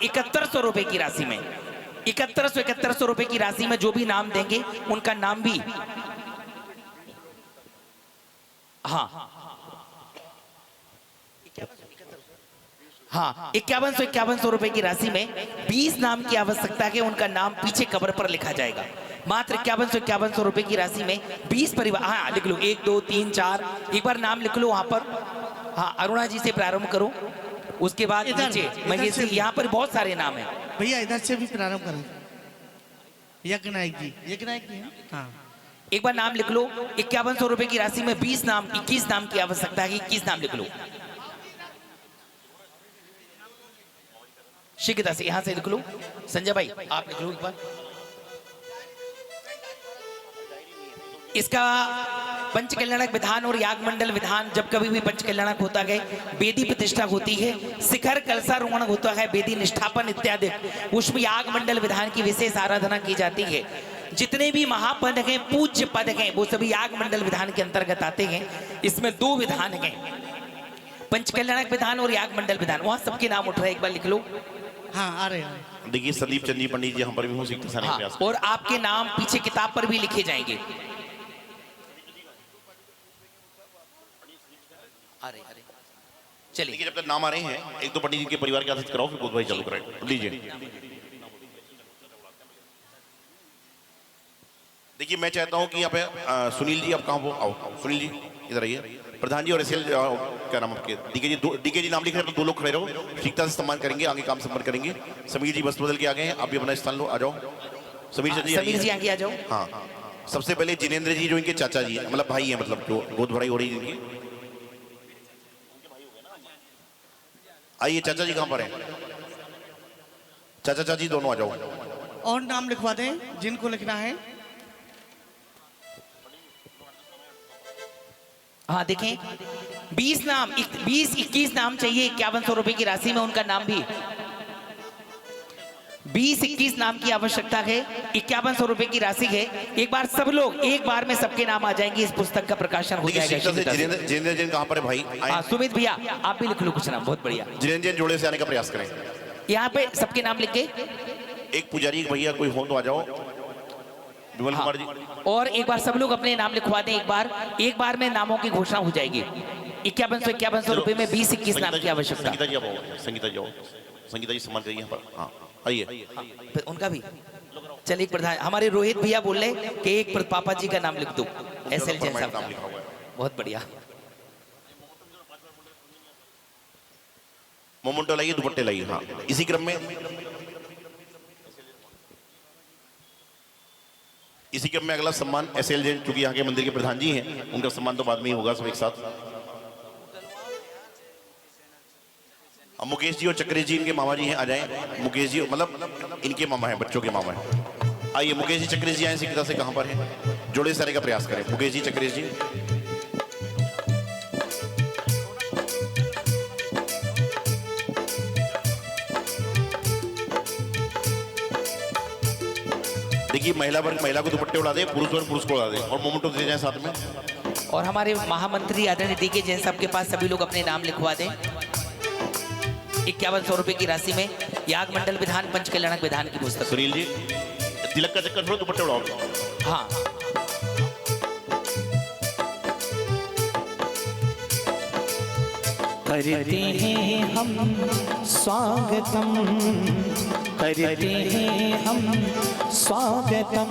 7100 रुपए की राशि में, 7100 रुपए की राशि में जो भी नाम देंगे उनका नाम भी, हाँ 5100 रुपए की राशि में 20 नाम की आवश्यकता है। उनका नाम पीछे कवर पर लिखा जाएगा। मात्र 5100 रुपए की राशि में 20 परिवार, हाँ लिख लो 1 2 3 4, एक बार नाम लिख लो वहां पर। हाँ अरुणा जी से प्रारंभ करो, उसके बाद नीचे महेश जी, यहाँ पर बहुत सारे नाम है भैया। इधर से भी प्रारंभ करें। यज्ञ नायक जी, यज्ञ नायक जी हाँ, एक बार नाम लिख लो। 5100 रुपए की राशि में 20 नाम, 21 नाम की आवश्यकता है। 21 नाम लिख लो। शीघ्रता से यहां से लिख लो। संजय भाई आप लिख लो एक बार। इसका पंचकल्याणक विधान और याग मंडल विधान, जब कभी भी पंचकल्याणक होता है, वेदी प्रतिष्ठा होती है, शिखर कलशारोहण होता है, वेदी निष्ठापन इत्यादि, उसमें याग मंडल विधान की विशेष आराधना की जाती है। जितने भी महापद हैं, पूज्य पद हैं, वो सभी याग मंडल विधान के अंतर्गत आते हैं। इसमें 2 विधान हैं, पंचकल्याणक विधान और याग मंडल विधान। वहां सबके नाम उठ रहे हैं, एक बार लिख लो। हाँ आ रहे हैं। देखिए संदीप चंदी पंडित जी हम पर भी हो सकते हैं। हाँ, और आपके नाम पीछे किताब पर भी लिखे जाएंगे। अरे अरे चलिए, जब तक नाम आ रहे हैं, एक तो पंडित जी के परिवार के आतिथ्य कराओ, फिर बोध भाई चालू करें। लीजिए, देखिए मैं चाहता हूं कि यहाँ पे सुनील जी, आप कहाँ हो? आओ सुनील जी इधर आइए। प्रधान जी और एसएल क्या नाम आपके? डीके जी नाम लिख रहे हैं, तो 2 लोग खड़े रहो, शीघ्रता से सम्मान करेंगे, आगे काम सम्मान करेंगे। समीर जी बस बदल के आ गए हैं, आप भी अपना स्थान लो, आ जाओ। समीर जी आगे आ जाओ। हाँ, सबसे पहले जिनेंद्र जी जो इनके चाचा जी मतलब भाई है, मतलब जो गोद भराई हो रही है इनकी। आइए चाचा जी कहाँ पर हैं? चाचा चाची दोनों आ जाओ। और नाम लिखवा दें जिनको लिखना है। हाँ देखें, 20 नाम, 20-21 नाम चाहिए 5100 रुपए की राशि में। उनका नाम भी 20-21 नाम की आवश्यकता है। 5100 रुपए की राशि है। एक बार सब लोग, एक बार में सबके नाम आ जाएंगे, इस पुस्तक का प्रकाशन हो जाएगा। जिनेंद्र जैन कहाँ पर है भाई? हाँ सुमित भैया आप भी लिख लो कुछ नाम, बहुत बढ़िया। जिनेंद्र जैन जोड़े से आने का प्रयास करें। यहाँ पे सबके नाम लिख के, एक पुजारी भैया कोई हो तो आ जाओ। विमल कुमार जी, और एक बार सब लोग अपने नाम लिखवा दें। एक बार में नामों की घोषणा हो जाएगी। 5100 रुपए में 20-21 नाम की आवश्यकता। संगीता जी आप आओ, संगीता जी आओ, संगीता जी सम्मान करिए यहाँ पर। हाँ आइए, फिर उनका भी चलिए। प्रधान हमारे रोहित भैया बोल रहे कि एक पापा जी का नाम लिख दो, एसएल जैन साहब का। बहुत बढ़िया। मोमेंटो लाइए, दुपट्टे लाइए। हाँ इसी क्रम में, इसी क्रम में अगला सम्मान एसएल जैन, चूंकि यहाँ के मंदिर के प्रधान जी हैं, उनका सम्मान तो बाद में ही होगा सब एक साथ। अब मुकेश जी और चक्रेश जी इनके मामा जी हैं, आ जाएं। मुकेश जी मतलब इनके मामा हैं, बच्चों के मामा हैं। आइए मुकेश जी चक्रेश जी आए, सीधा से कहाँ पर हैं? जोड़े से आने का प्रयास करें। मुकेश जी चक्रेश जी, देखिए महिला वर्ग महिला को दुपट्टे उड़ा दे, पुरुष वर्ग पुरुष को उड़ा दे, और मोमेंटो दे जाए साथ में। और हमारे महामंत्री आदरणीय डीके जैन साहब के पास सभी लोग अपने नाम लिखवा दें। 5100 रुपए की राशि में याग मंडल विधान, पंचकल्याणक विधान की पुस्तक। सुनील जी तिलक का चक्कर छोड़ो, दुपट्टे उड़ाओ। हाँ करते हैं हम स्वागतम, करते हैं हम स्वागतम,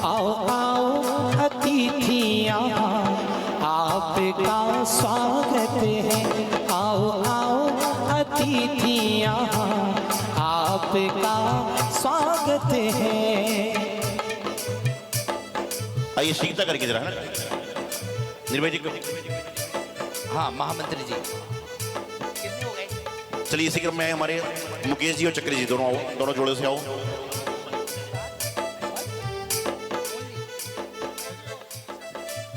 आओ आओ अतिथियाँ, आपका स्वागत है। आओ आओ अतिथियाँ, आपका स्वागत है। आइए शीघ्रता करके जरा निर्भय जी को। हाँ महामंत्री जी, चलिए इसी क्रम में हमारे मुकेश जी और चक्री जी दोनों आओ, दोनों जोड़े से आओ।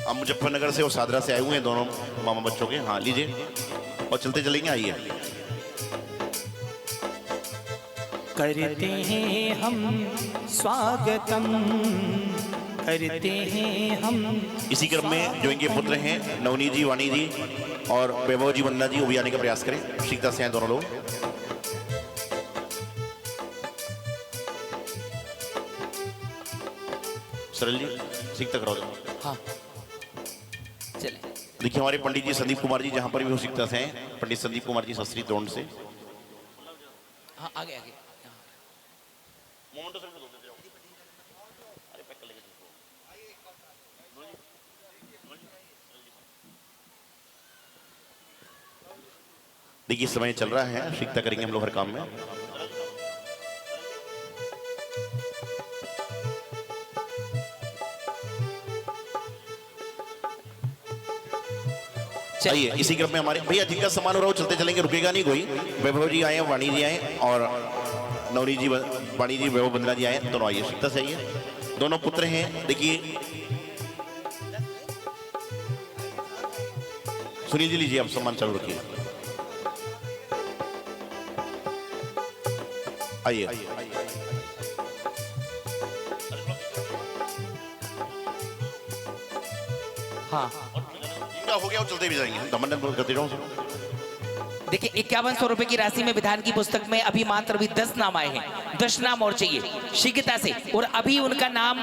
हम मुजफ्फरनगर से और सादरा से आए हुए हैं दोनों मामा बच्चों के। हाँ लीजिए और चलते चलेंगे। आइए करते हैं हम स्वागतम, करते हैं हम। इसी क्रम में जो इनके पुत्र हैं नवनीत जी, वाणी जी और वैभव जी, वंदना जी, वो भी आने का प्रयास करें। शीघ्रता से आए दोनों लोग। सरल जी सीखता कराओ जरा। हाँ चले। देखिए हमारे पंडित जी संदीप कुमार जी जहाँ पर भी हो सीखता से हैं, पंडित संदीप कुमार जी शास्त्री द्रोण से। हाँ आगे आगे। देखिए समय चल रहा है, सीखता करेंगे हम लोग हर काम में। आइए इसी क्रम में हमारे भैया जिनका सम्मान हो रहा है वो चलते चलेंगे, रुकेगा नहीं कोई। वैभव जी आए, वाणी जी आए और नवनीत जी, वाणी जी, वैभव बंदना जी आए, दोनों आइए सीखता से आइए। दोनों पुत्र हैं। देखिए सुनील जी लीजिए, आप सम्मान चालू रखिए। आइए हाँ इनका हो गया और चलते भी जाएंगे, दमन करते जाओ। देखिए 5100 रुपए की राशि में विधान की पुस्तक में अभी मात्र 10 नाम आए हैं। 10 नाम और चाहिए शीघ्रता से, और अभी उनका नाम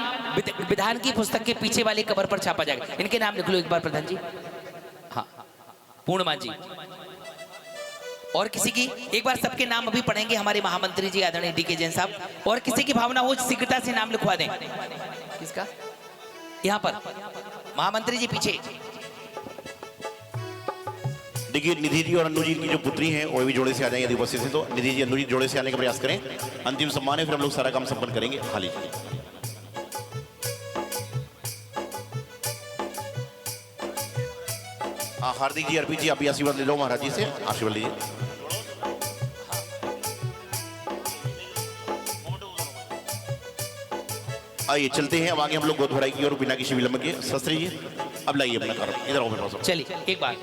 विधान की पुस्तक के पीछे वाले कवर पर छापा जाएगा। इनके नाम लिख लो एक बार प्रधान जी। हाँ पूर्णिमा जी और किसी की एक बार सबके नाम अभी पढ़ेंगे हमारे महामंत्री जी आदरणीय डी के जैन साहब, और किसी की भावना हो शीघ्रता से नाम लिखवा दें। किसका? यहाँ पर महामंत्री जी पीछे। देखिए निधि जी और अन्नू जी की जो पुत्री हैं वो भी जोड़े से आ जाएंगे यदि उपस्थित हैं तो। निधि जी अन्नू जी जोड़े से आने का प्रयास करें। अंतिम सम्मान है, फिर हम लोग सारा काम संपन्न करेंगे। खाली हाँ हार्दिक जी, अर्पित जी, आप भी आशीर्वाद ले लो महाराज जी से, आशीर्वाद लीजिए। आइए चलते हैं अब आगे हम लोग गोद भराई की और बिना किसी विलंब के। शास्त्री जी अब लाइए अपना कार्य, इधर आओ मेरे पास। चलिए एक बार।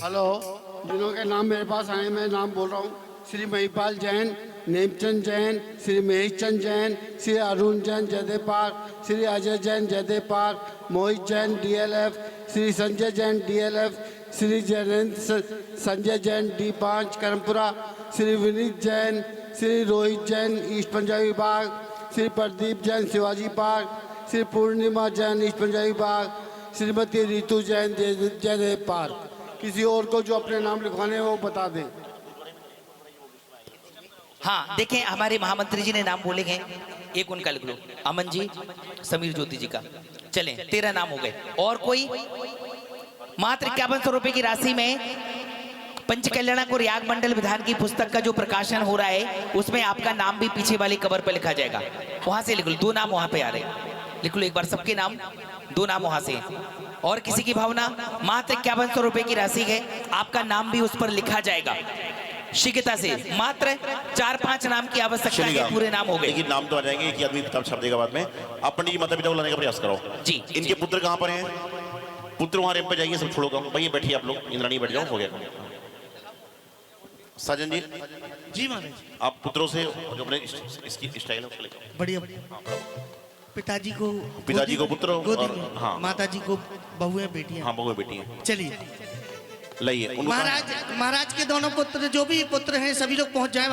हेलो, जिन्हों के नाम मेरे पास आए मैं नाम बोल रहा हूँ। Shri Mahipal Jain, Nemchand Jain, Shri Maheshchand Jain, Shri Arun Jain Jaidev Park, Shri Ajay Jain Jaidev Park, Mohit Jain DLF, Shri Sanjay Jain DLF, Shri Jayendra Sanjay Jain D5 Karampura, Shri Vineet Jain, Shri Rohit Jain East Punjabi विभाग, श्री प्रदीप जैन शिवाजी पार्क, श्री पूर्णिमा जैन ईस्ट पंजाबी विभाग, श्रीमती रितु जैन जयदेव पार्क। किसी और को जो अपने नाम लिखवाने हैं वो बता दें। हाँ देखें हमारे महामंत्री जी ने नाम बोले हैं, एक उनका लिख लो, अमन जी, समीर ज्योति जी का। चलें 13 नाम हो गए। और कोई? मात्र 5100 रुपए की राशि में पंच कल्याणक याग मंडल विधान की पुस्तक का जो प्रकाशन हो रहा है उसमें आपका नाम भी पीछे वाले कवर पर लिखा जाएगा। वहां से लिख लो, 2 नाम वहां पे आ रहे हैं, लिख लो एक बार सबके नाम, 2 नाम वहां से। और किसी की भावना मात्र 5100 रुपए की राशि है, आपका नाम भी उस पर लिखा जाएगा शीघ्रता से। मात्र 4-5 नाम की आवश्यकता है, पूरे नाम हो गए। लेकिन नाम तो आ जाएंगे, एक ही आदमी किताब छाप देगा बाद में। आप पंडित जी माता पिता को लाने का प्रयास करो जी। इनके पुत्र कहाँ पर हैं? पुत्र वहां रेप पे जाइए, सब छोड़ो काम। भैया बैठिए आप लोग, इंद्राणी बैठ जाओ, हो गया। साजन जी जी महाराज। आप पुत्रों से जो अपने इसकी स्टाइल है उसको लेकर बढ़िया। पिताजी को पुत्र गोदी और में, हाँ माताजी को बहुएं बेटियां। हाँ बहुएं बेटी हैं। चलिए लाइए महाराज के दोनों पुत्र, जो भी पुत्र हैं सभी लोग पहुंच जाए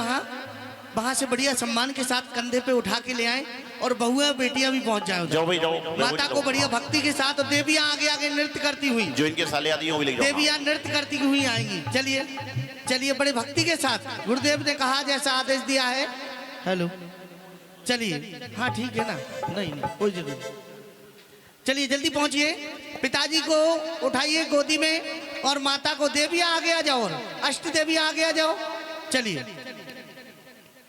वहां से बढ़िया सम्मान के साथ कंधे पे उठा के ले आए, और बहुएं बेटियां भी पहुंच जाए। जाओ भाई जाओ। माता को बढ़िया भक्ति के साथ, और देवियां आगे आगे नृत्य करती हुई, जो इनके साले आदि हैं वो भी लेके जाओ। देवियां नृत्य करती हुई आएंगी। चलिए चलिए बड़े भक्ति के साथ, गुरुदेव ने कहा जैसा आदेश दिया है। हेलो चलिए, हाँ ठीक है ना, नहीं कोई जरूरत नहीं। चलिए जल्दी पहुंचिए, पिताजी को उठाइए गोदी में, और माता को, देवियां आगे आ जाओ, और अष्ट देवियां आगे आ जाओ। चलिए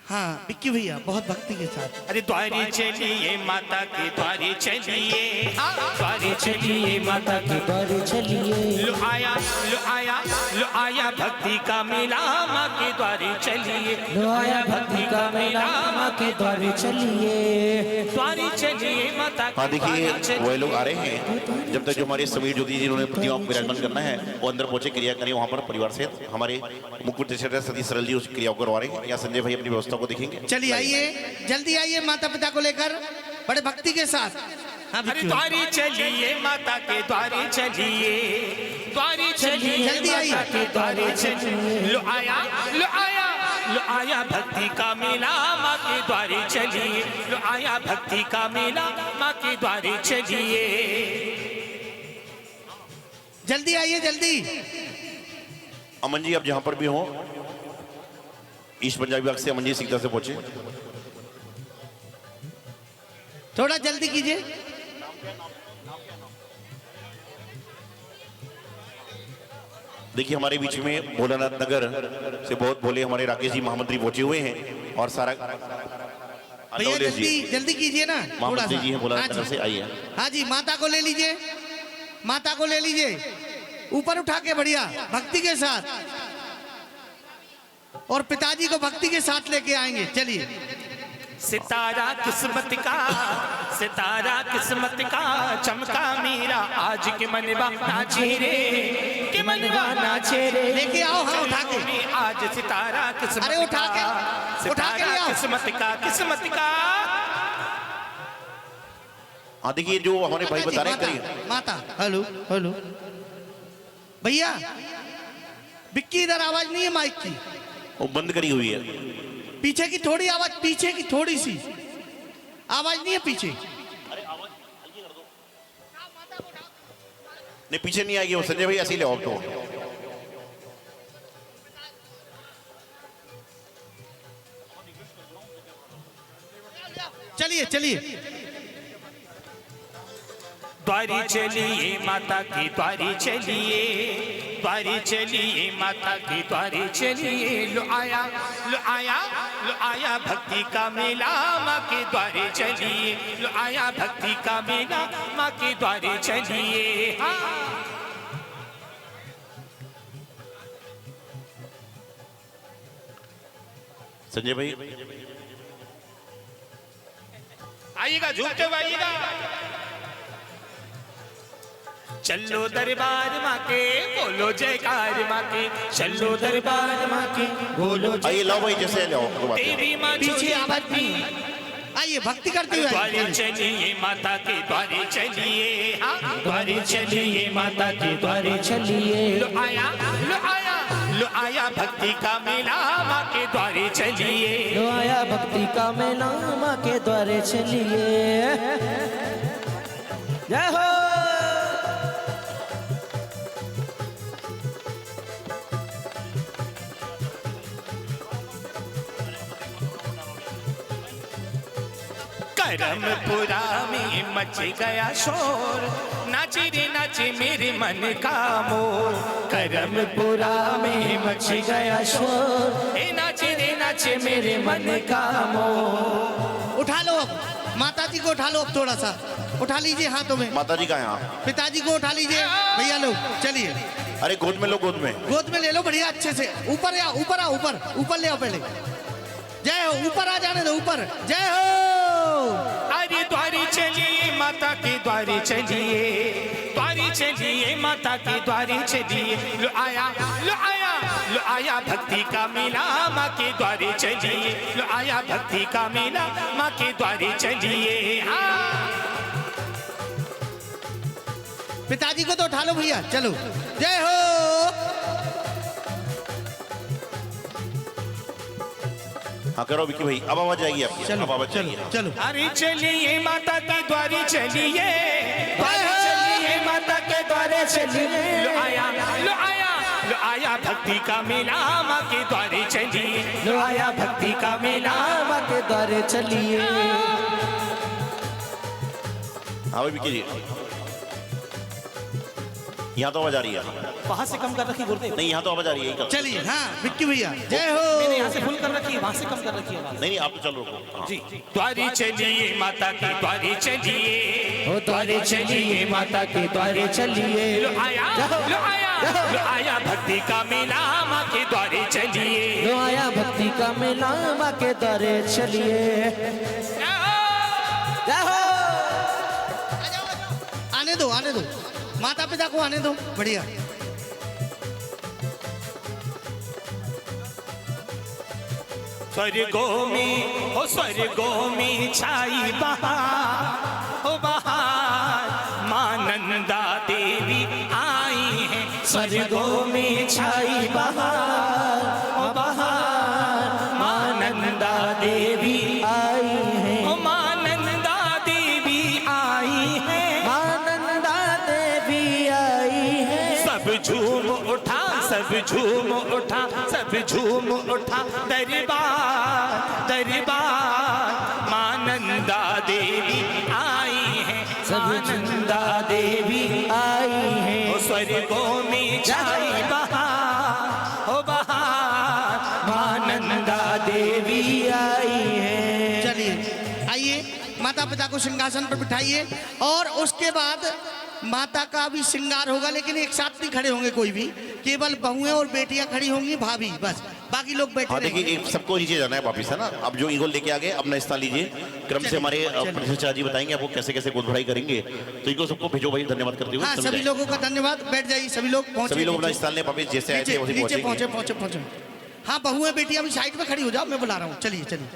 हाँ बिक्की भैया बहुत भक्ति के साथ। अरे द्वारे चलिए माता के द्वारे चलिए, द्वारे चलिए माता के द्वारे चलिए। लो आया भक्ति का मेला, माँ के द्वारे चलिए। लो आया भक्ति का मेला, माँ के द्वारे चलिए। द्वारे चलिए माता। हाँ देखिए वो लोग आ रहे हैं। जब तक जो हमारे समीर ज्योति जी इन्होंने प्रतिमा को विराजमान करना है वो अंदर पहुंचे, क्रिया करें वहाँ पर परिवार से। हमारे मुकुट सती सरल जी उस क्रिया को करवा रहे हैं, या संजय भाई अपनी व्यवस्था को देखेंगे। चलिए आइए, जल्दी आइए माता पिता को लेकर बड़े भक्ति के साथ। हाँ द्वारे चलिए माता के द्वारे चलिए, द्वारे चलिए जल्दी आइए। माता के द्वारे चलिए। लो आया लो आया भक्ति का मेला माँ के द्वारे चलिए, लो आया भक्ति का मेला माँ के द्वारे चलिए। जल्दी आइए जल्दी। अमन जी आप जहां पर भी हो, ईस्ट पंजाबी बाग से अमन जी सीधा से पहुंचे। थोड़ा जल्दी कीजिए। देखिए हमारे बीच में भोलानाथ नगर से बहुत भोले हमारे राकेश जी महामंत्री पहुंचे हुए हैं और सारा भैया जल्दी जल्दी कीजिए ना थोड़ा महामंत्री सा। जी हैं भोलानाथ हाँ नगर जी। से, आइए। हाँ जी, माता को ले लीजिए, माता को ले लीजिए, ऊपर उठा के बढ़िया भक्ति के साथ, और पिताजी को भक्ति के साथ लेके आएंगे। चलिए। सितारा किस्मत का, सितारा किस्मत का चमका मेरा आज के मनवा नाचे रे, के मनवा नाचे रे। लेके आओ, हाँ उठा के। आज सितारा किस्मत अरे उठा के, का, उठा के ले सितारा आओ। किस्मत का, किस्मत का। हाँ देखिए जो हमारे भाई बता रहे हैं, करिए। माता, हेलो हेलो भैया, बिक्की इधर आवाज नहीं है माइक की, वो बंद करी हुई है। पीछे की थोड़ी आवाज, पीछे की थोड़ी सी आवाज नहीं है पीछे। नहीं पीछे नहीं आएगी वो, संजय भाई ऐसे ही ले आओ तो। चलिए चलिए। द्वारी चलिए माता की द्वारी चलिए, द्वारी चलिए माता की द्वारी चलिए। लो आया, लो आया, लो आया भक्ति का मेला माँ के द्वारे चलिए, लो आया भक्ति का मेला माँ के द्वारे चलिए। हाँ। संजय भाई आइएगा, झूमते हुए आइएगा। चलो दरबार माँ के, बोलो जयकार माँ के, चलो दरबार माँ के, बोलो आइए, लाओ भाई जैसे लाओ तो बात है। देवी माँ पीछे आवाज नहीं। आइए भक्ति करते हुए द्वारे आइए। चलिए माता के द्वारे चलिए, हाँ द्वारे चलिए माता के द्वारे चलिए। लो आया, लो आया, लो आया भक्ति का मेला माँ के द्वारे चलिए। लो आया भक्ति का मेला माँ के द्वारे चलिए। जय हो। करमपुरा में मच गया शोर, नाचे रे नाचे मेरे मन का मोर। करमपुरा में मच गया शोर, ए नाचे रे नाचे मेरे मन का मोर। उठा लो अब, माता जी को उठा लो अब, थोड़ा सा उठा लीजिए हाथों में। माता जी का यहाँ, पिताजी को उठा लीजिए भैया लोग। चलिए अरे गोद में लो, गोद में। गोद में ले लो बढ़िया अच्छे से। ऊपर आओ, ऊपर आओ, ऊपर ऊपर ले आओ पहले। जय हो, ऊपर आ जाने दो, ऊपर। जय हो। अरे द्वारे चलिए माता के द्वारे चलिए, द्वारे चलिए माता के द्वारे चलिए। लो आया, लो आया, लो आया भक्ति का मेला माँ के द्वारे चलिए, लो आया भक्ति का मेला माँ के द्वारे चलिए। हाँ। पिताजी को तो उठा लो भैया, चलो। जय हो। हाँ करो विक्की भाई, अब आवाज आएगी आपकी। चलो अब आवाज चलो आएगी। चलो। अरे चलिए माता के द्वारे चलिए, द्वारे चलिए माता के द्वारे चलिए। लो आया, लो आया, लो आया भक्ति का मेला माँ के द्वारे चलिए, लो आया भक्ति का मेला माँ के द्वारे चलिए। हाँ भाई विक्की जी, यहाँ तो आवाज आ रही है। वहां से कम कर रखी गुरुदेव। नहीं यहाँ तो आवाज आ रही है। चलिए हाँ विक्की भैया, जय मैंने यहाँ हो। से फुल कर रखी है, वहां से कम कर रखी है आवाज। नहीं नहीं आप तो चलो रुको। हाँ। जी द्वारे चलिए माता के द्वारे चलिए, ओ द्वारे चलिए माता के द्वारे चलिए। लो आया, लो आया, लो आया भक्ति का मेला माँ के द्वारे चलिए। लो आया भक्ति का मेला माँ के द्वारे चलिए। जय हो। आने दो, आने दो, माता पिता को आने दो। बढ़िया। स्वर्गों में, ओ स्वर्गों में छाई बहार, ओ बहार, माँ नंदा देवी आई है। स्वर्गों में छाई बहार, ओ बहार, उठा, सब झूम उठा, सब झूम उठा। दरबार दरबार मां नंदा देवी आई है, सब नंदा देवी आई है। ओ स्वर्गों में जाई बहार, हो बहार मां नंदा देवी आई है। चलिए आइए, माता पिता को सिंहासन पर बिठाइए और उसके बाद माता का भी श्रृंगार होगा, लेकिन एक साथ नहीं खड़े होंगे कोई भी, केवल बहुएं और बेटियां खड़ी होंगी, भाभी बस, बाकी लोग बैठे हाँ रहेंगे। देखिए, एक सबको नीचे जाना है वापिस, है ना। अब जो ईगोल लेके आ गए अपना स्थान लीजिए। क्रम से हमारे प्रतिष्ठा जी बताएंगे आपको कैसे कैसे गोद भराई करेंगे। तो इनको सबको भेजो भाई, धन्यवाद करते हुए। हाँ, सभी लोगों का धन्यवाद। बैठ जाइए सभी लोग, पहुंचे सभी लोग अपना नीचे। स्थान ले वापिस, जैसे आए थे वैसे नीचे पहुंचे। पहुंचे पहुंचे पहुंचे। हाँ, बहुएं बेटियां भी साइड में खड़ी हो जाओ, मैं बुला रहा हूँ। चलिए चलिए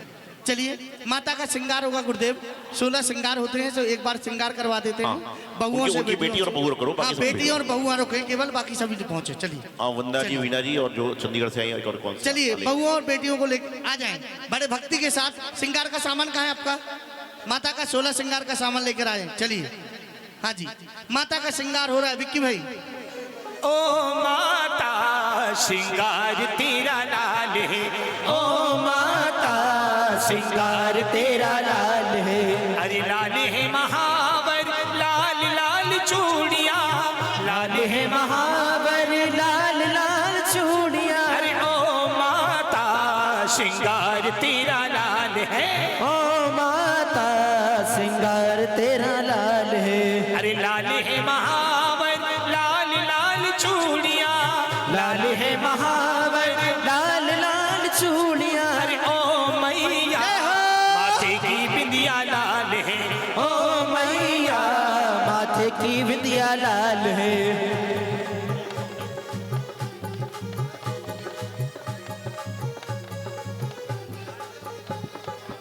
चलिए, माता का श्रृंगार होगा गुरुदेव। 16 श्रृंगार होते हैं, तो एक बार श्रृंगार करवा देते हैं बहुओं से। उनकी बेटी और बहू करो, हाँ, बाकी सब बेटी और बहुआ रुके केवल, बाकी सभी पहुंचे। चलिए हाँ, वंदना जी, वीना जी और जो चंडीगढ़ से आई और कौन। चलिए, बहुओं और बेटियों को लेकर आ जाएं बड़े भक्ति के साथ। श्रृंगार का सामान कहाँ है आपका? माता का 16 श्रृंगार का सामान लेकर आए। चलिए, हाँ जी, माता का श्रृंगार हो रहा है विक्की भाई। ओ माता श्रृंगार तेरा लाल है, ओ माता श्रृंगार तेरा लाल है। अरे लाल है महावर, लाल लाल चूड़ियां, लाल है महावर लाल लाल चूड़ियां। अरे ओ माता श्रृंगार तेरा लाल है, ओ माता श्रृंगार तेरा लाल है। अरे लाल है महावर, लाल लाल चूड़ियां, लाल है महावर लाल लाल चूड़ियां। अरे ओ मैया माथे की बिंदिया लाल है, ओ मैया माथे की विद्या लाल है।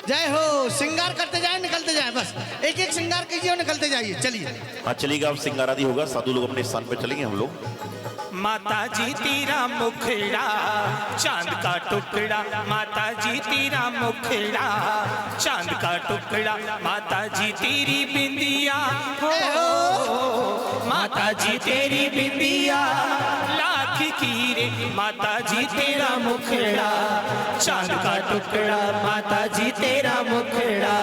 जय हो। श्रृंगार करते जाए, निकलते जाए, बस एक एक श्रृंगार कीजिए और निकलते जाइए। चलिए, हाँ चलिएगा, अब श्रृंगार आदि होगा, साधु लोग अपने स्थान पे चलेंगे हम लोग। माता जी तेरा मुखड़ा चांद का टुकड़ा, माता जी तेरा मुखड़ा चांद का टुकड़ा, माता जी तेरी बिंदिया हो, माता जी तेरी बिंदिया लाख की रे, माता जी तेरा मुखड़ा चांद का टुकड़ा, माता जी तेरा मुखड़ा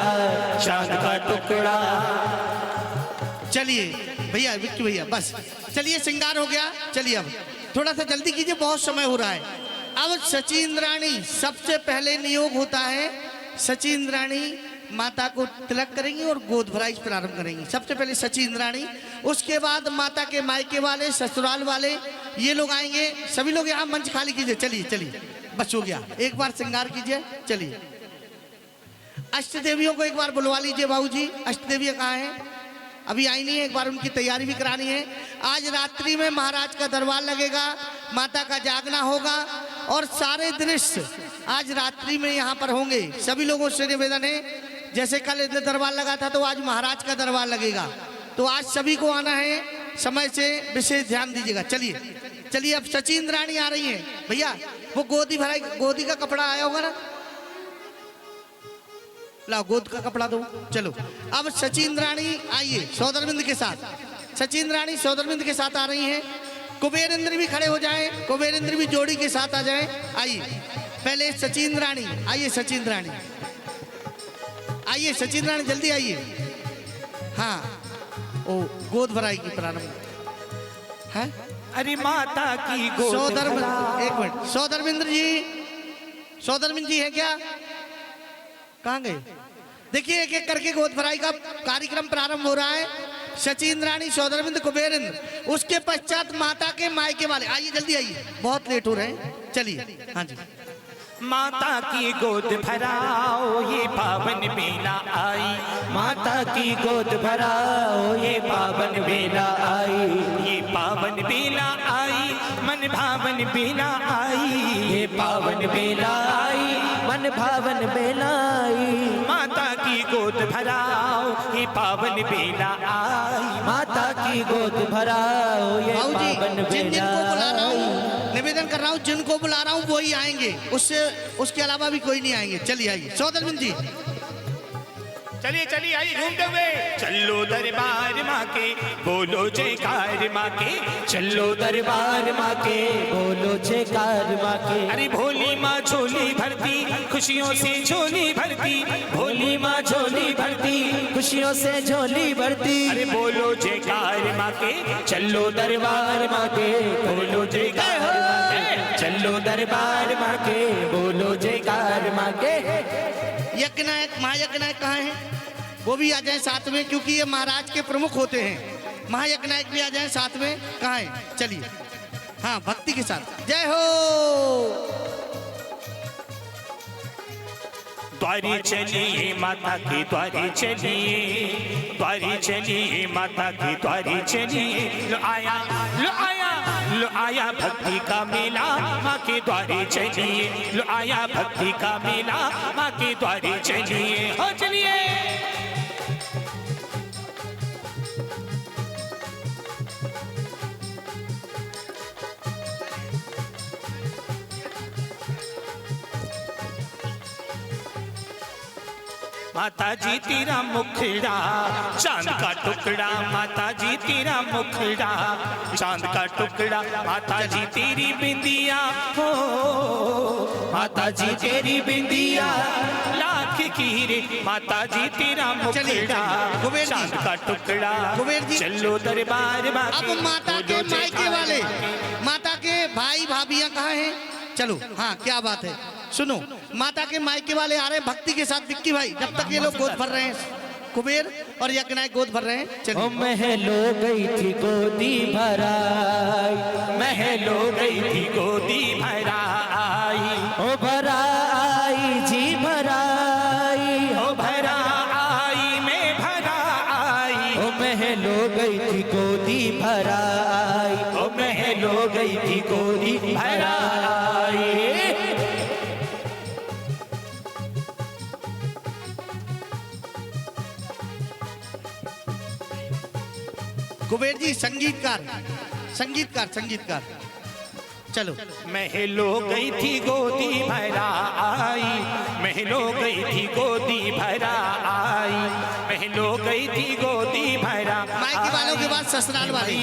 चांद का टुकड़ा। चलिए भैया, विक्की भैया, बस चलिए, श्रृंगार हो गया। चलिए अब थोड़ा सा जल्दी कीजिए, बहुत समय हो रहा है। अब सचिंद्राणी, सबसे पहले नियोग होता है, सचिंद्राणी माता को तिलक करेंगी और गोद भराई प्रारंभ करेंगी। सबसे पहले सचिंद्राणी, उसके बाद माता के मायके वाले, ससुराल वाले, ये लोग आएंगे। सभी लोग यहाँ मंच खाली कीजिए। चलिए चलिए, बस हो गया, एक बार श्रृंगार कीजिए। चलिए, अष्ट देवियों को एक बार बुलवा लीजिए। बाबू जी, अष्ट देवियाँ कहाँ हैं? अभी आई नहीं है, एक बार उनकी तैयारी भी करानी है। आज रात्रि में महाराज का दरबार लगेगा, माता का जागना होगा और सारे दृश्य आज रात्रि में यहाँ पर होंगे। सभी लोगों से निवेदन है, जैसे कल दरबार लगा था तो आज महाराज का दरबार लगेगा, तो आज सभी को आना है, समय से विशेष ध्यान दीजिएगा। चलिए चलिए, अब सचिंद्राणी आ रही है। भैया वो गोदी भराई, गोदी का कपड़ा आया होगा ना, लाओ गोद का कपड़ा दो। चलो, अब सचिंद्राणी आइए सौदरबिंद के साथ। सचिंद्राणी सौदरबिंद के साथ आ रही हैं। कुबेर इंद्र भी खड़े हो जाएं, कुबेर इंद्र भी जोड़ी के साथ आ जाएं। आइए, पहले सचिंद्राणी आइए, सचिंद्राणी आइए, सचिंद्राणी जल्दी आइए। हाँ, ओ गोद भराई की प्रारंभ है। अरे माता की गोद सौदरबिंद, एक मिनट, सौदरबिंद्र जी, सौदरबिंद जी है क्या? कहाँ गए? देखिए, एक एक करके गोद भराई का कार्यक्रम प्रारंभ हो रहा है। सचिंद्राणी, सौदरबिंद, कुबेरेंद्र, उसके पश्चात माता के मायके वाले। आइए जल्दी आइए, बहुत लेट हो रहे हैं। चलिए, हाँ जी। माता की गोद भराओ ये पावन बेला आई, माता की गोद भराओ ये पावन बेला आई, ये पावन बेला आई, मन भावन बेला आई, ये पावन बेला आई, मन भावन बेला आई। माता की गोद भराओ ये पावन बेला आई, माता की गोद भराओ ये बाबूजी, पावन जिन बेला जिनको बुला रहा आई। हूँ, निवेदन कर रहा हूँ, जिनको बुला रहा हूँ वही आएंगे, उससे उसके अलावा भी कोई नहीं आएंगे। चलिए आइए, सौदरबिंद जी चलिए चलिए आइए घूमते हुए। चलो दरबार माँ के बोलो जयकार माँ के, चलो दरबार माँ के बोलो जयकार माँ के। अरे भोली माँ झोली भरती खुशियों से झोली भरती, भोली माँ झोली भरती खुशियों से झोली भरती। अरे बोलो जयकार माँ के, चलो दरबार माँ के बोलो जयकार माँ के। चलो दरबार माँ के बोलो जयकार माँ के। यज्ञनायक महायज्ञनायक कहाँ हैं? वो भी आ जाएं साथ में, क्योंकि ये महाराज के प्रमुख होते हैं। महायज्ञनायक भी आ जाएं साथ में। कहाँ हैं? चलिए, हाँ भक्ति के साथ। जय हो। द्वारी चलिए माता की द्वारी चलिए, द्वारी चलिए माता की द्वारी चलिए। लो आया लो आया लो आया भक्ति का मेला माँ के द्वारे चलिए। लो आया भक्ति का मेला माँ के द्वारे चलिए। हो चलिए। माता जी तेरा मुखड़ा चांद का टुकड़ा, माता जी तेरा मुखड़ा चांद का टुकड़ा। माता जी तेरी बिंदिया हो, माता जी तेरी बिंदिया लाख की रे। माता जी तेरा मुखड़ा चांद का टुकड़ा। कुबेर जी, चलो दरबार माँ के अब माता के मायके वाले, माता के भाई भाभियां कहाँ हैं? चलो, हाँ क्या बात है। सुनो, माता के मायके वाले आ रहे हैं भक्ति के साथ। विक्की भाई, जब तक ये लोग गोद भर रहे हैं, कुबेर और यज्ञनायक गोद भर रहे हैं। चलिए। महलो गई थी गोदी भराई, महलो गई थी गोदी भराई। ओ भराई जी भराई, ओ भरा आई मैं भरा आई। ओ महलो गई थी गोदी भराई, ओ महलो गई थी गोदी भराई। कुबेर जी संगीतकार, संगीतकार, संगीतकार। चलो। महलो गई थी गोदी भरा आई, महलो गई थी गोदी भरा आई। महलो गई थी गोदी भरा। मायके वालों के बाद ससुराल वाले,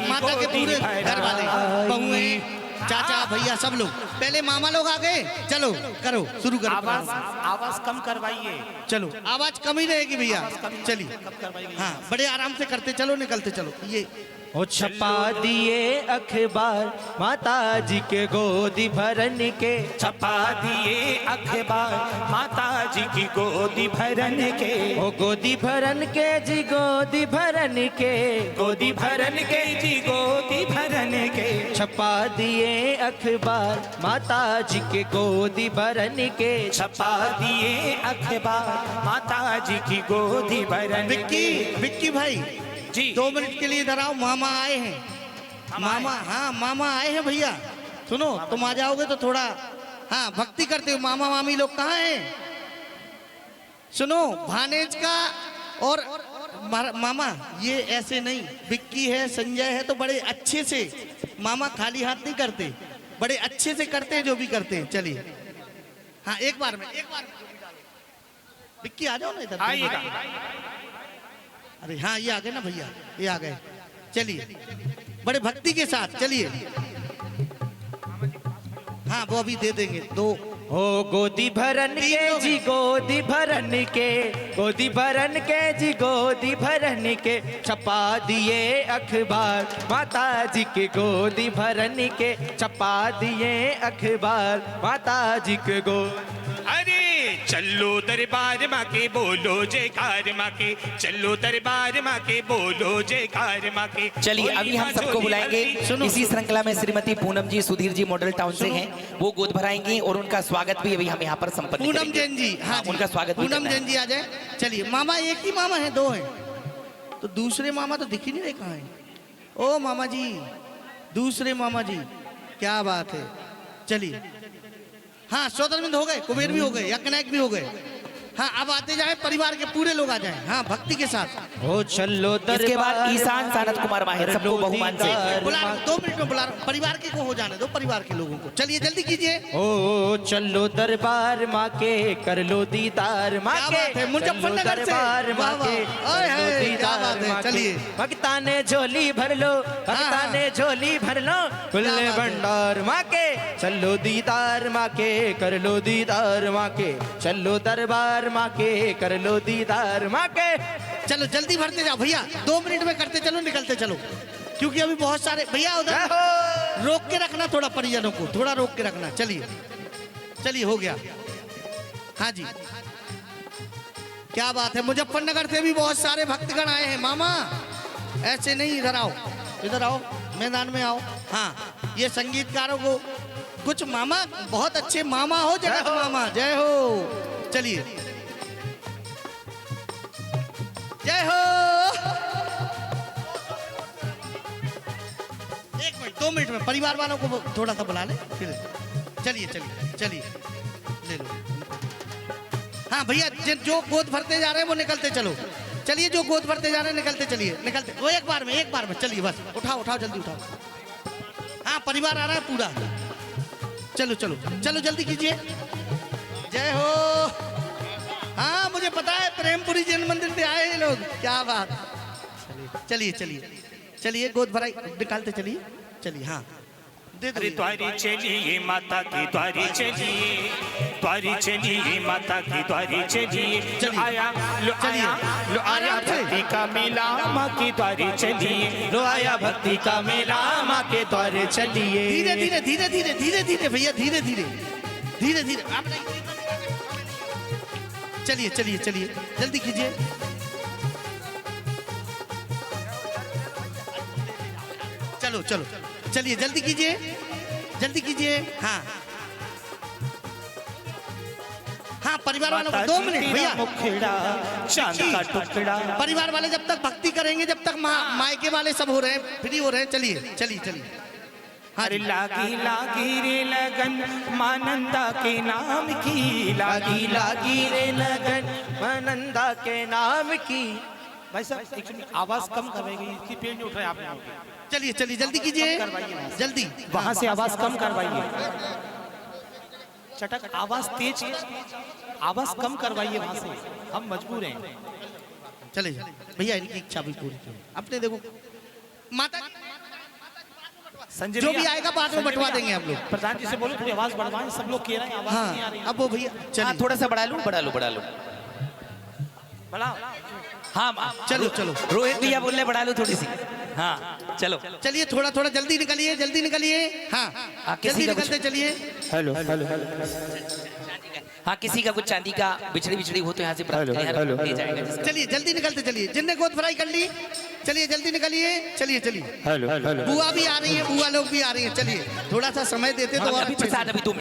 माता के पूरे घर वाले, बहुएं, चाचा भैया सब लोग। पहले मामा लोग आ गए। चलो करो, शुरू करो। आवाज कम करवाइए। चलो, आवाज कम ही रहेगी भैया। चलिए, हाँ बड़े आराम से करते चलो, निकलते चलो। ये ओ छपा दिए अखबार माता जी के गोदी भरन के, छपा दिए अखबार माता जी की गोदी भरन के। ओ गोदी भरन के जी गोदी भरन के, गोदी भरन के जी गोदी भरन के। छपा दिए अखबार माता जी के गोदी भरन के। छपा दिए अखबार माता जी की गोदी भरन के। विक्की, विक्की भाई जी 2 मिनट के लिए इधर आओ। मामा आए हैं। मामा, हाँ मामा आए हैं भैया। सुनो, तुम आ जाओगे तो थोड़ा, हाँ भक्ति करते हो। मामा मामी लोग कहाँ हैं? सुनो, भानेज का और मामा ये ऐसे नहीं। विक्की है, संजय है, तो बड़े अच्छे से मामा खाली हाथ नहीं करते, बड़े अच्छे से करते हैं जो भी करते हैं। चलिए, हाँ एक बार में, एक बार में। विक्की आ जाओ ना इधर। आइएगा। अरे हाँ, ये आ गए ना भैया, ये आ गए। चलिए, बड़े भक्ति के साथ चलिए। हाँ वो अभी दे देंगे 2। ओ गोदी भरन के जी गोदी भरन के, गोदी भरन के जी गोदी भरन के। छपा दिए अखबार माता जी के गोदी भरन के। छपा दिए अखबार माता जी के अरे चलो दरबार माँ के बोलो जयकार माँ के। चलो दरबार माँ के बोलो जयकार माँ के। चलिए अभी हम सबको बुलाएंगे। इसी श्रृंखला में श्रीमती पूनम जी सुधीर जी मॉडल टाउन से हैं, वो गोद भराएंगी और उनका स्वागत भी अभी हम यहाँ पर संपन्न पूनम करेंगे। जैन जी, हाँ उनका स्वागत भी पूनम करना है। जैन जी आ जाए। चलिए, मामा एक ही मामा है, 2 हैं तो दूसरे मामा तो दिख ही नहीं रहे। कहाँ हैं? ओ मामा जी, दूसरे मामा जी, क्या बात है। चलिए, हाँ स्वतंत्र हो गए, कुबेर भी हो गए, यज्ञनायक भी हो गए। हाँ अब आते जाए, परिवार के पूरे लोग आ जाए, हाँ भक्ति के साथ। ओ चलो इसके बाद दरबार ईशान सानत कुमार माहिर सबको बहुमान से बुला रहा हूं, 2 मिनट में बुला रहा हूं। परिवार के को हो जाने दो, परिवार के लोगों को। चलिए जल्दी कीजिए। ओ चलो दरबार माँ के, कर लो दीदार माँ क्या के, बात है, मुजफ्फरनगर चलो से। दरबार माँ वाह, वाह। के, ओए कर लो होए, क्या दीदार बात है, माँ के। चलिए। भक्ता ने झोली भर लो, भक्ता ने झोली भर लो, खुले बात है। भंडार माँ के, चलो दीदार माँ के, कर लो दीदार माँ के, चलो दरबार माँ के, कर लो दीदार माँ के। चलो जल्दी भरते जाओ भैया, 2 मिनट में करते चलो, निकलते चलो, क्योंकि अभी बहुत सारे भैया उधर जय हो। रोक के रखना, थोड़ा परिजनों को थोड़ा रोक के रखना। चलिए चलिए, हो गया। हाँ जी, क्या बात है। मुजफ्फरनगर से भी बहुत सारे भक्तगण आए हैं। मामा ऐसे नहीं, इधर आओ, इधर आओ, मैदान में आओ। हाँ, ये संगीतकारों को कुछ मामा बहुत अच्छे मामा हो, जगत मामा, जय हो। चलिए, जय हो। 1 मिनट, 2 मिनट में परिवार वालों को थोड़ा सा बुला ले, फिर चलिए चलिए चलिए, ले लो। हाँ भैया, जो गोद भरते जा रहे हैं वो निकलते चलो। चलिए, जो गोद भरते जा रहे हैं निकलते चलिए, निकलते। वो एक बार में चलिए, बस उठाओ उठाओ, जल्दी उठाओ। हाँ, परिवार आ रहा है पूरा। चलो चलो चलो, जल्दी कीजिए। जय हो। हाँ, मुझे पता है, प्रेमपुरी जैन मंदिर से आए हैं लोग। क्या बात। चलिए चलिए चलिए, गोद भराई निकालते चलिए। चलिए, हाँ दे दो। अरे द्वारी चलिए माता की द्वारी चलिए, द्वारी चलिए माता की द्वारी चलिए, लो आया लो आया लो आया भक्ति का मेला माँ की द्वारी चलिए, लो आया भक्ति का मेला माँ के द्वारे चलिए। धीरे धीरे धीरे धीरे धीरे धीरे भैया, धीरे धीरे धीरे धीरे। आप नहीं, चलिए चलिए चलिए, जल्दी कीजिए। चलो चलो चलिए, जल्दी कीजिए, जल्दी कीजिए। हाँ हाँ, परिवार वालों को 2 मिनट भैया। मुखड़ा चांद का टुकड़ा। परिवार वाले जब तक भक्ति करेंगे, जब तक मायके वाले सब हो रहे हैं, फ्री हो रहे हैं। चलिए चलिए चलिए। हाँ अरे जी। लागी लागी रे लगन मानंदा के नाम की, लागी लागी रे लगन मानंदा के नाम की। भाई साहब एक्चुअली आवाज कम करवाएगी, इसकी पेड़ नहीं उठ रहा है आपने। चलिए चलिए, जल्दी कीजिए, जल्दी। वहां से आवाज कम करवाइए, चटक आवाज तेज, आवाज कम करवाइए वहां से, हम मजबूर हैं। चले भैया, इनकी इच्छा भी पूरी करो। अपने देखो, माता संजय जो भी भैया, आएगा बाद में बंटवा देंगे हम लोग। प्रधान जी से बोलो थोड़ी आवाज बढ़वाएं, सब लोग कह रहे हैं आवाज नहीं आ हाँ, रही। अब वो भैया हाँ, चलिए, थोड़ा सा बढ़ा लो बढ़ा लो बढ़ा लो। बढ़ाओ। हाँ चलो चलो। रोहित भैया बोल रहे बढ़ा लो थोड़ी सी। हाँ चलो चलिए, थोड़ा थोड़ा जल्दी निकलिए, जल्दी निकलिए। हाँ, किसी जल्दी का कुछ- निकलते चलिए। हेलो हेलो हाँ, किसी का कुछ चांदी का बिछड़ी हो तो यहाँ से प्राप्त ले जाएगा जिसका। चलिए, जल्दी निकलते चलिए। जिनने गोद भराई कर ली, चलिए जल्दी निकलिए। चलिए चलिए, हेलो हेलो। बुआ भी आ रही है, बुआ लोग भी आ रही है। चलिए, थोड़ा सा समय देते तो और अभी अच्छे से। प्रसाद अभी 2 मिनट।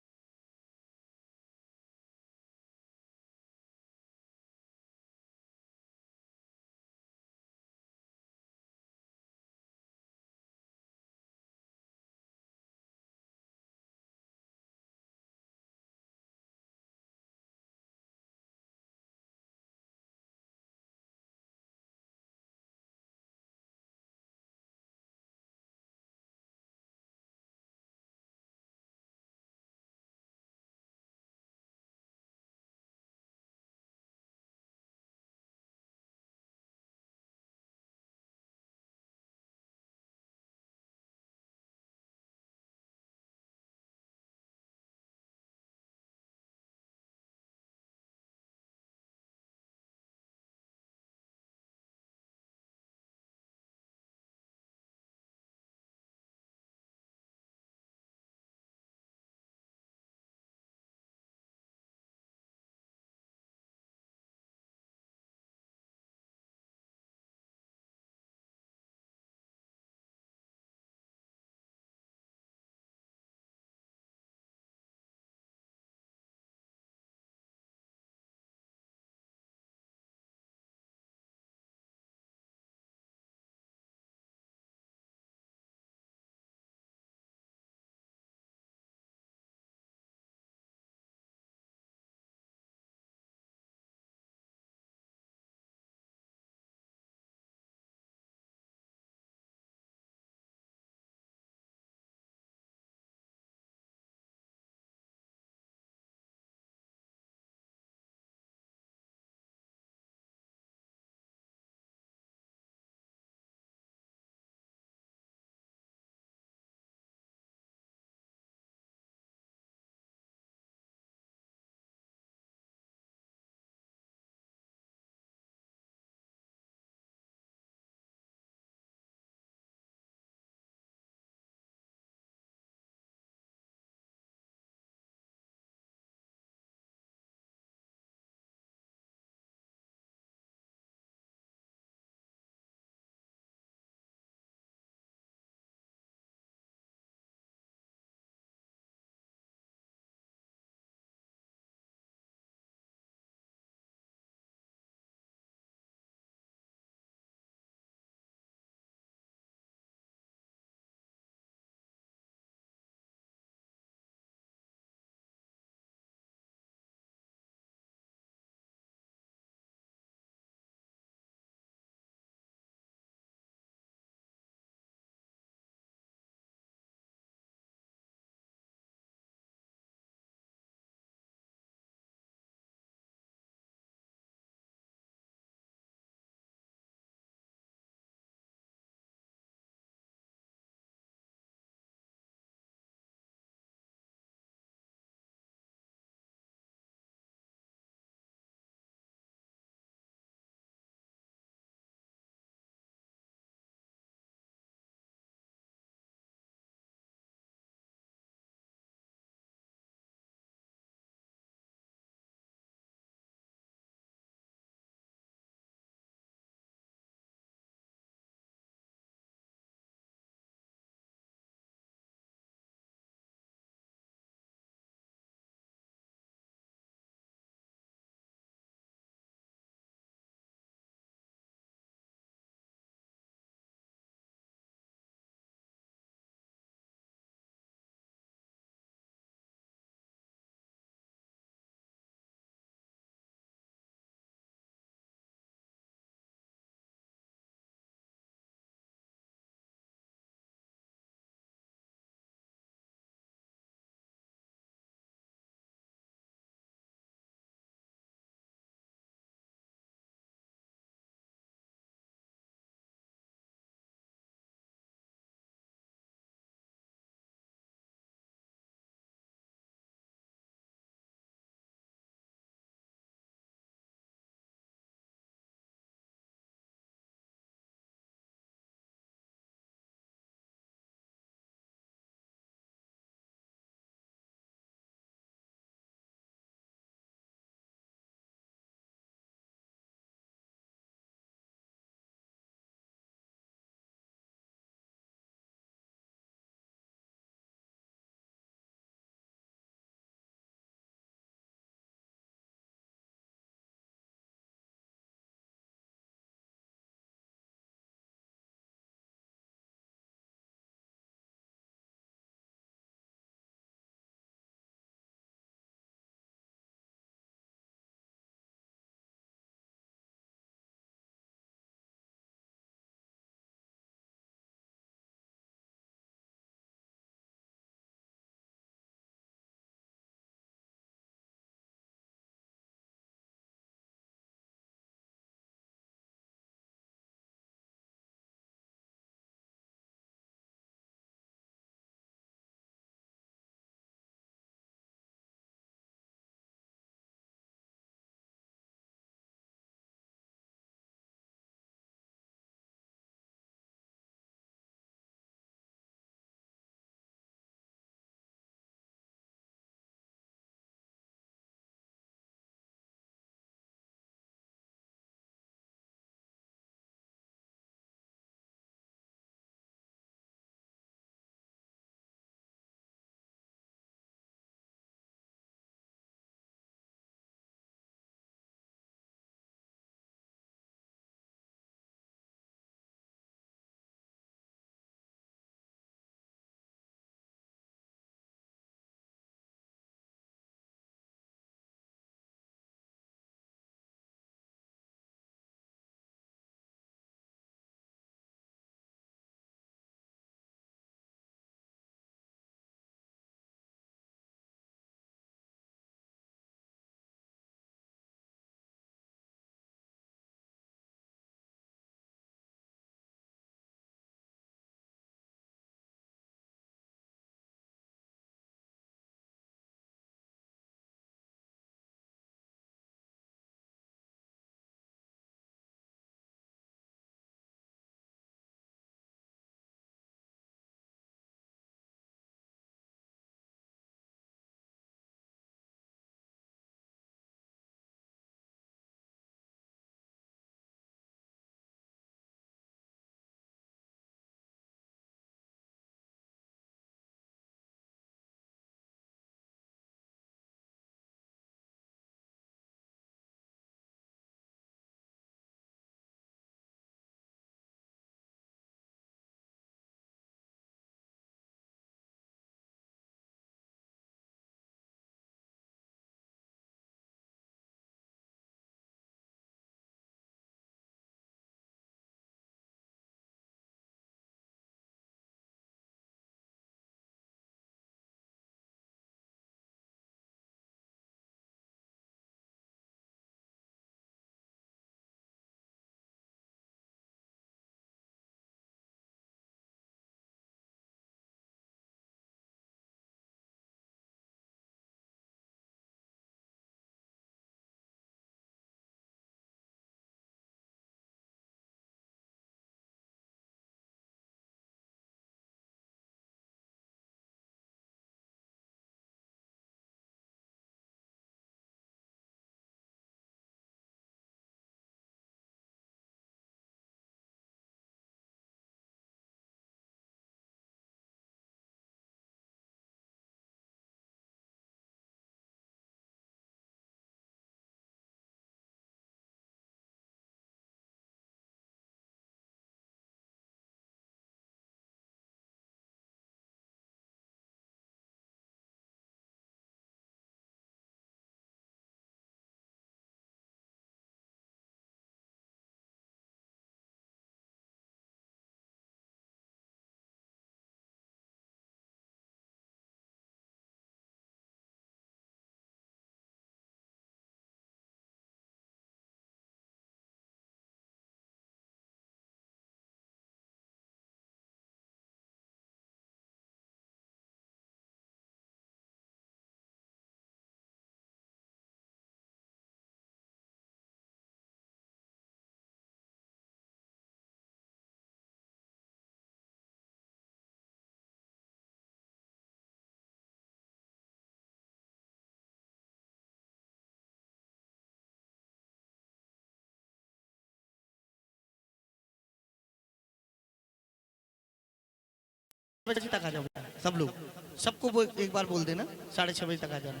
बजे तक आ जाओ बेटा, सब लोग, सबको एक बार बोल देना 6:30 बजे तक आ जाना।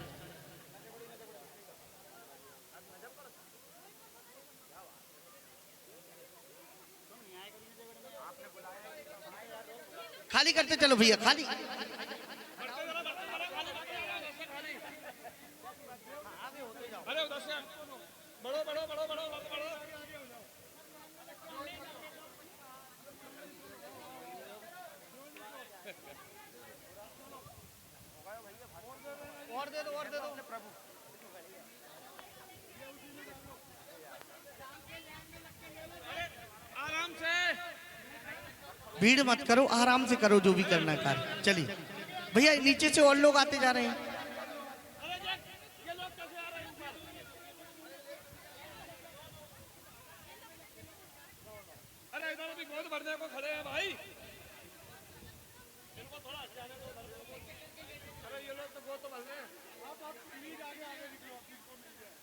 खाली करते चलो भैया, खाली। भीड़ मत करो, आराम से करो जो भी करना है कार्य। चलिए भैया, नीचे से और लोग आते जा रहे हैं। अरे इधर भी गोद भरने को खड़े हैं भाई, इनको थोड़ा जाने दो। अरे ये लोग तो गोद तो भर रहे हैं। आप प्लीज आगे आगे निकलो, किसको मिल जाए।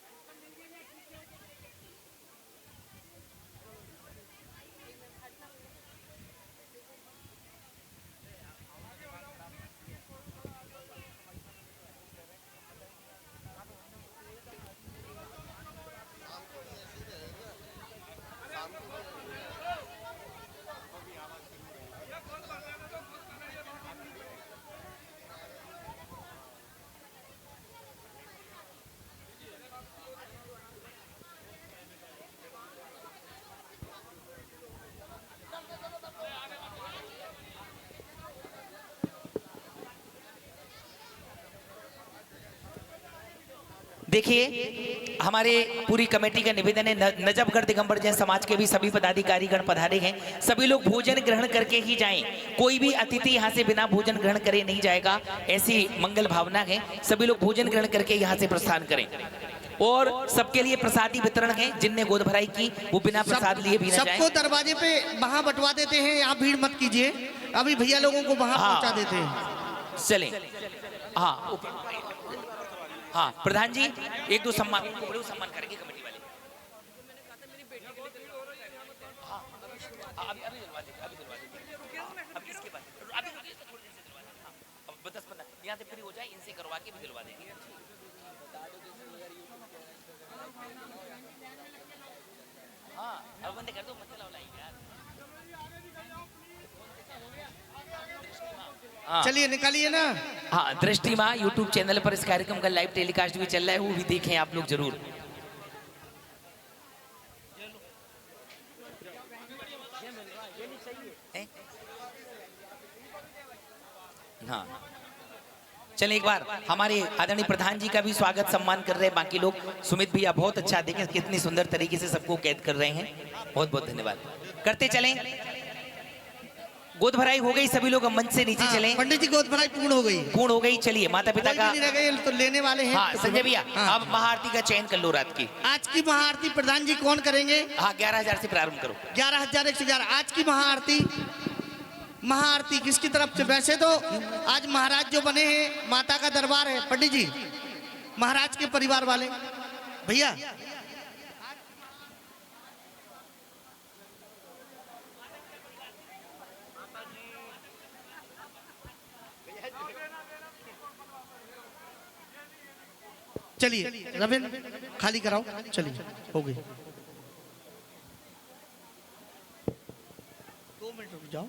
देखिए, हमारे पूरी कमेटी का निवेदन है, नजफगढ़ दिगंबर जैन समाज के भी सभी पदाधिकारीगण पधारे हैं। सभी लोग भोजन ग्रहण करके ही जाएं, कोई भी अतिथि यहाँ से बिना भोजन ग्रहण करे नहीं जाएगा, ऐसी मंगल भावना है। सभी लोग भोजन ग्रहण करके यहाँ से प्रस्थान करें। और सबके लिए प्रसादी वितरण है, जिनने गोद भराई की वो बिना प्रसाद लिए भी न जाएं। सबको दरवाजे पे वहाँ बंटवा देते हैं, यहाँ भीड़ मत कीजिए, अभी भैया लोगों को वहाँ पहुँचा देते हैं। चलें, हाँ हाँ, प्रधान जी एक दो सम्मान, उनको बड़े सम्मान करेंगे कमेटी वाले। हाँ, अभी दिलवा देंगे, अभी इसके बाद, अभी थोड़ी देर से दिलवा देंगे। हाँ, अब 10-15 यहाँ से फ्री हो जाए, इनसे करवा के भी दिलवा देंगे। हाँ, अब बंद कर दो, मत चलाओ लाइव यार। चलिए निकालिए ना। हाँ, दृष्टि माँ यूट्यूब चैनल पर इस कार्यक्रम का लाइव टेलीकास्ट भी चल रहा है, वो भी देखें आप लोग जरूर। हाँ, चलिए एक बार हमारे आदरणीय प्रधान जी का भी स्वागत सम्मान कर रहे हैं बाकी लोग। सुमित भैया बहुत अच्छा, देखें कितनी सुंदर तरीके से सबको कैद कर रहे हैं, बहुत बहुत धन्यवाद। करते चलें, गोद भराई हो गई, सभी लोग मंच से नीचे चलें। पंडित जी गोद भराई पूर्ण हो गई। चलिए माता पिता का तो लेने वाले हैं। हाँ, संजय भैया अब महाआरती का चयन कर लो रात की। आज की महाआरती प्रधान जी कौन करेंगे? हाँ, 11,000 से प्रारंभ करो। 11,111 आज की महाआरती किसकी तरफ से? वैसे तो आज महाराज जो बने हैं, माता का दरबार है, पंडित जी महाराज के परिवार वाले भैया। चलिए रविंद्र खाली कराओ, चलिए हो गई। 2 मिनट रुक जाओ।